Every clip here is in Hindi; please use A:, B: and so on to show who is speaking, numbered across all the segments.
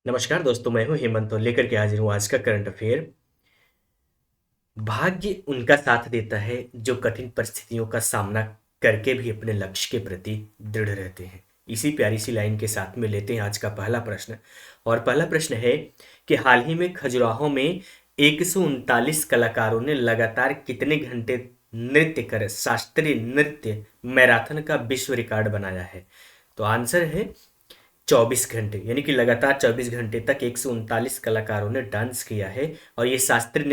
A: नमस्कार दोस्तों, मैं हूं हेमंत और लेकर के हाजिर हूं आज का करंट अफेयर। भाग्य उनका साथ देता है जो कठिन परिस्थितियों का सामना करके भी अपने लक्ष्य के प्रति दृढ़ रहते हैं। इसी प्यारी सी लाइन के साथ में लेते हैं आज का पहला प्रश्न। और पहला प्रश्न है कि हाल ही में खजुराहो में 139 कलाकारों ने लगातार कितने घंटे नृत्य कर शास्त्रीय नृत्य मैराथन का विश्व रिकॉर्ड बनाया है। तो आंसर है 24 घंटे, यानी कि लगातार 24 घंटे तक 139 कलाकारों ने डांस किया है और ये शास्त्रीय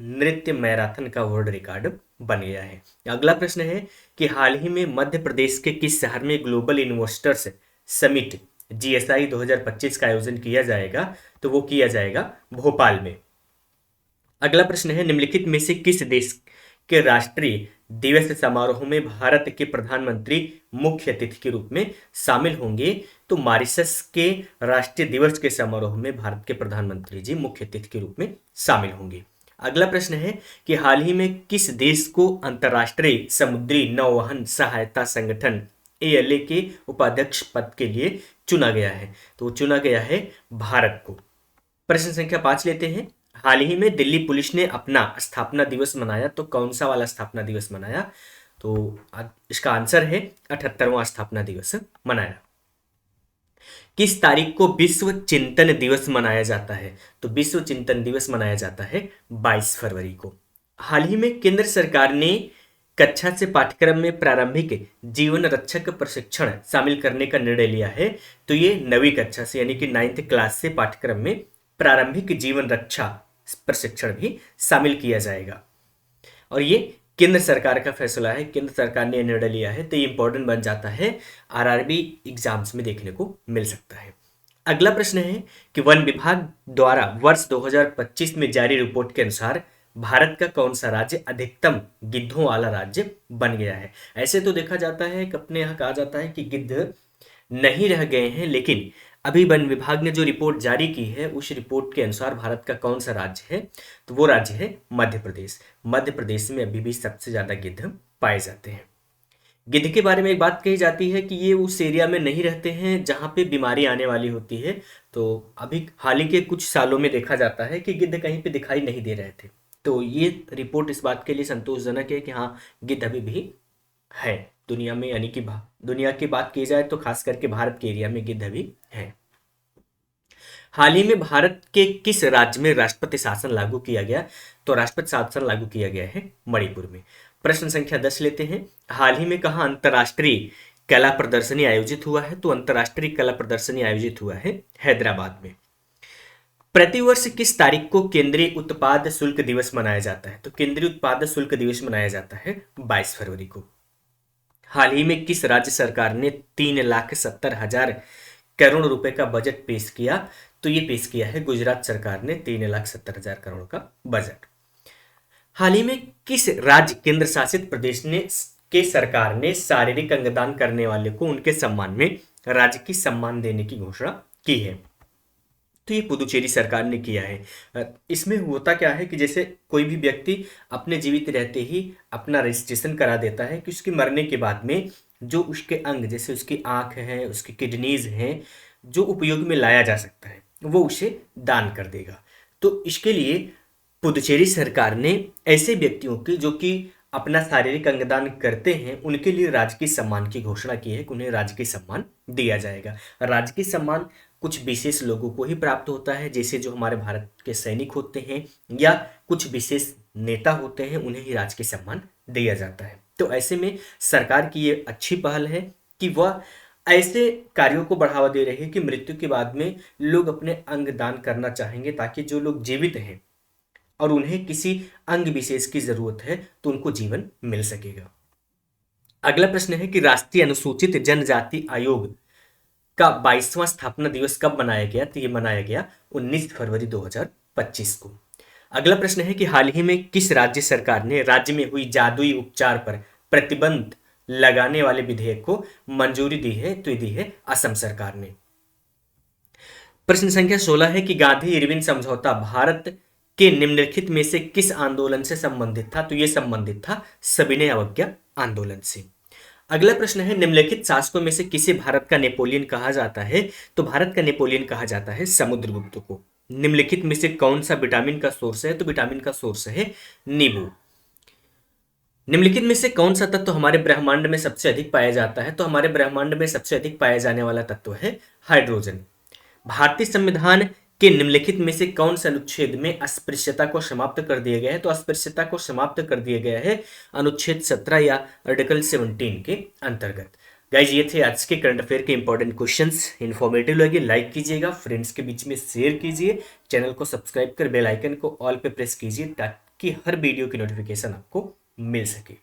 A: नृत्य मैराथन का वर्ल्ड रिकॉर्ड बन गया है। अगला प्रश्न है कि हाल ही में मध्य प्रदेश के किस शहर में ग्लोबल इन्वेस्टर्स समिट जीएसआई 2025 का आयोजन किया जाएगा। तो वो किया जाएगा भोपाल में। अगला प्रश्न है निम्नलिखित में से किस देश के राष्ट्रीय दिवस समारोह में भारत के प्रधानमंत्री मुख्य अतिथि के रूप में शामिल होंगे। तो मॉरिशस के राष्ट्रीय दिवस के समारोह में भारत के प्रधानमंत्री जी मुख्य अतिथि के रूप में शामिल होंगे। अगला प्रश्न है कि हाल ही में किस देश को अंतर्राष्ट्रीय समुद्री नौवहन सहायता संगठन एएलए के उपाध्यक्ष पद के लिए चुना गया है। तो चुना गया है भारत को। प्रश्न संख्या 5 लेते हैं। हाल ही में दिल्ली पुलिस ने अपना स्थापना दिवस मनाया, तो कौन सा वाला स्थापना दिवस मनाया। तो इसका आंसर है 78वां स्थापना दिवस मनाया। किस तारीख को विश्व चिंतन दिवस मनाया जाता है। तो विश्व चिंतन दिवस मनाया जाता है 22 फरवरी को। हाल ही में केंद्र सरकार ने कक्षा से पाठ्यक्रम में प्रारंभिक जीवन रक्षक प्रशिक्षण शामिल करने का निर्णय लिया है। तो ये 9वीं कक्षा से यानी कि 9th क्लास से पाठ्यक्रम में प्रारंभिक जीवन रक्षा प्रशिक्षण भी शामिल किया जाएगा। और ये केंद्र सरकार का फैसला है, केंद्र सरकार ने निर्णय लिया है, तो ये इंपॉर्टेंट बन जाता है, आरआरबी एग्जाम्स में देखने को मिल सकता है। अगला प्रश्न है कि वन विभाग द्वारा वर्ष 2025 में जारी रिपोर्ट के अनुसार भारत का कौन सा राज्य अधिकतम गिद्धों वाला राज्य बन गया है। ऐसे तो देखा जाता है कि अपने यहाँ कहा जाता है कि गिद्ध नहीं रह गए हैं, लेकिन अभी वन विभाग ने जो रिपोर्ट जारी की है उस रिपोर्ट के अनुसार भारत का कौन सा राज्य है। तो वो राज्य है मध्य प्रदेश। मध्य प्रदेश में अभी भी सबसे ज्यादा गिद्ध पाए जाते हैं। गिद्ध के बारे में एक बात कही जाती है कि ये उस एरिया में नहीं रहते हैं जहां पे बीमारी आने वाली होती है। तो अभी हाल ही के कुछ सालों में देखा जाता है कि गिद्ध कहीं पे दिखाई नहीं दे रहे थे। तो ये रिपोर्ट इस बात के लिए संतोषजनक है कि हाँ, गिद्ध अभी भी है दुनिया में, यानी कि दुनिया की बात की जाए तो खास करके भारत के एरिया में गिद्ध अभी है। हाल ही में भारत के किस राज्य में राष्ट्रपति शासन लागू किया गया। तो राष्ट्रपति शासन लागू किया गया है मणिपुर में। प्रश्न संख्या 10 लेते हैं। हाल ही में कहा अंतर्राष्ट्रीय कला प्रदर्शनी आयोजित हुआ है। तो अंतर्राष्ट्रीय कला प्रदर्शनी आयोजित हुआ है हैदराबाद में। प्रतिवर्ष किस तारीख को केंद्रीय उत्पाद शुल्क दिवस मनाया जाता है। तो केंद्रीय उत्पाद शुल्क दिवस मनाया जाता है 22 फरवरी को। हाल ही में किस राज्य सरकार ने 3,70,000 करोड़ रुपए का बजट पेश किया। तो ये पेश किया है गुजरात सरकार ने 3,70,000 करोड़ का बजट। हाल ही में किस राज्य केंद्र शासित प्रदेश ने के सरकार ने शारीरिक अंगदान करने वाले को उनके सम्मान में राज्य की सम्मान देने की घोषणा की है। तो ये पुदुचेरी सरकार ने किया है। इसमें होता क्या है कि जैसे कोई भी व्यक्ति अपने जीवित रहते ही अपना रजिस्ट्रेशन करा देता है कि उसके मरने के बाद में जो उसके अंग, जैसे उसकी आंख है, उसकी किडनीज हैं, जो उपयोग में लाया जा सकता है वो उसे दान कर देगा। तो इसके लिए पुदुचेरी सरकार ने ऐसे व्यक्तियों की जो कि अपना शारीरिक अंगदान करते हैं उनके लिए राजकीय सम्मान की घोषणा की है कि उन्हें राजकीय सम्मान दिया जाएगा। राजकीय सम्मान कुछ विशेष लोगों को ही प्राप्त होता है, जैसे जो हमारे भारत के सैनिक होते हैं या कुछ विशेष नेता होते हैं, उन्हें ही राजकीय सम्मान दिया जाता है। तो ऐसे में सरकार की ये अच्छी पहल है कि वह ऐसे कार्यों को बढ़ावा दे रही है कि मृत्यु के बाद में लोग अपने अंग दान करना चाहेंगे, ताकि जो लोग जीवित हैं और उन्हें किसी अंग विशेष की जरूरत है तो उनको जीवन मिल सकेगा। अगला प्रश्न है कि राष्ट्रीय अनुसूचित जनजाति आयोग का 22वां स्थापना दिवस कब मनाया गया। तो ये मनाया गया 19 फरवरी 2025 को। अगला प्रश्न है कि हाल ही में किस राज्य सरकार ने राज्य में हुई जादुई उपचार पर प्रतिबंध लगाने वाले विधेयक को मंजूरी दी है। तो ये दी है असम सरकार ने। प्रश्न संख्या 16 है कि गांधी इरविन समझौता भारत के निम्नलिखित में से किस आंदोलन से संबंधित था। तो ये संबंधित था सविनय अवज्ञा आंदोलन से। अगला प्रश्न है, निम्नलिखित शासकों में से किसे भारत का नेपोलियन कहा जाता है? तो भारत का नेपोलियन कहा जाता है समुद्रगुप्त को। निम्नलिखित में से कौन सा विटामिन का सोर्स है? तो विटामिन का सोर्स है नींबू। निम्नलिखित में से कौन सा तत्व हमारे ब्रह्मांड में सबसे अधिक पाया जाता है? तो हमारे ब्रह्मांड में सबसे अधिक पाया जाने वाला तत्व है हाइड्रोजन। भारतीय संविधान के निम्नलिखित में से कौन से अनुच्छेद में अस्पृश्यता को समाप्त कर दिया गया है? तो अस्पृश्यता को समाप्त कर दिया गया है अनुच्छेद 17 या आर्टिकल 17 के अंतर्गत। गाइज, ये थे आज के करंट अफेयर के इंपॉर्टेंट क्वेश्चंस। इन्फॉर्मेटिव लगे लाइक कीजिएगा, फ्रेंड्स के बीच में शेयर कीजिए, चैनल को सब्सक्राइब कर बेल आइकन को ऑल पे प्रेस कीजिए ताकि हर वीडियो की नोटिफिकेशन आपको मिल सके।